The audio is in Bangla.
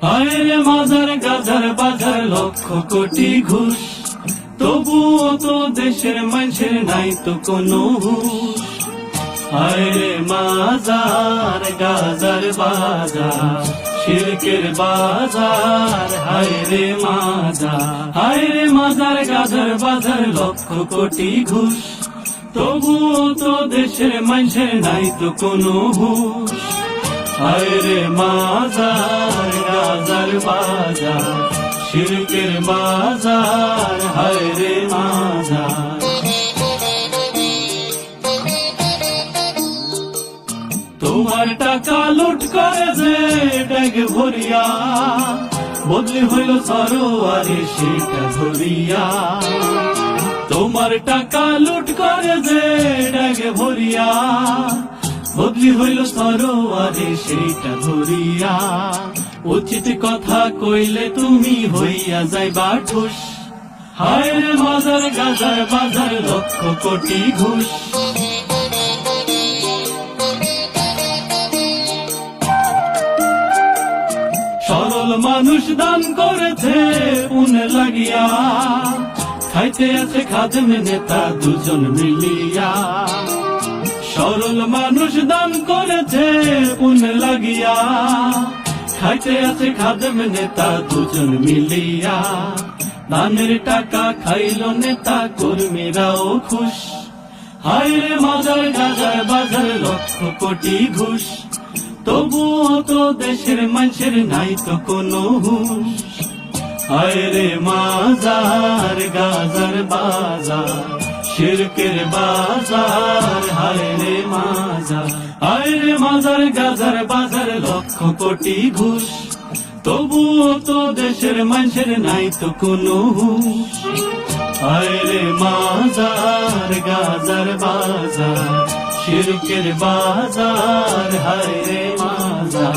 হায় রে মাজার গাজার বাজার লক্ষ কোটি ঘুষ, তবুও তো দেশের মানুষের নাই তো কোনো হুঁশ। হায় রে মাজার গাজার বাজার শিরকের বাজার, হায় রে মাজার, হায় রে মাজার গাজার বাজার লক্ষ কোটি ঘুষ, তবুও তো দেশের মানুষের নাই তো কোনো হুঁশ। হায় রে মাজার গাজার বাজার শিরকের বাজার, হায় রে মাজার। তোমার টাকা লুট করে যে ব্যাগ ভরিয়া, বদলি হইল সরোয়ারে সেটা ধরিয়া। তোমার টাকা লুট করে যে ব্যাগ ভরিয়া, বদলি হইল সরোয়ারে সেটা ধরিয়া। উচিত কথা কইলে তুমি হইয়া যাইবা ঠুস, হায় রে মাজার গাজার বাজার লক্ষ কোটি ঘুষ। সরল মানুষ দান করেছে পুনে লাগিয়া, খাইতে আছে খাদেম নেতা দুজন মিলিয়া। সরল মানুষ দান করেছে পুনে লাগিয়া, খাইতে আছে খাদেম নেতা দুজন মিলিয়া। দানের টাকা খাইল নেতা কর্মীরাও খুশ, হায় রে মাজার গাজার বাজার লক্ষ কোটি ঘুষ, তবুও তো দেশের মানুষের নাই তো কোনো হুঁশ। হায় রে মাজার গাজার বাজার শিরকের বাজার, হায় রে মাজার, হায় রে মাজার গাজার বাজার লক্ষ কোটি ঘুষ, তবুও তো দেশের মানুষের নাই তো কোনো হুঁশ। হায় রে মাজার গাজার বাজার শিরকের বাজার, হায় রে মাজার।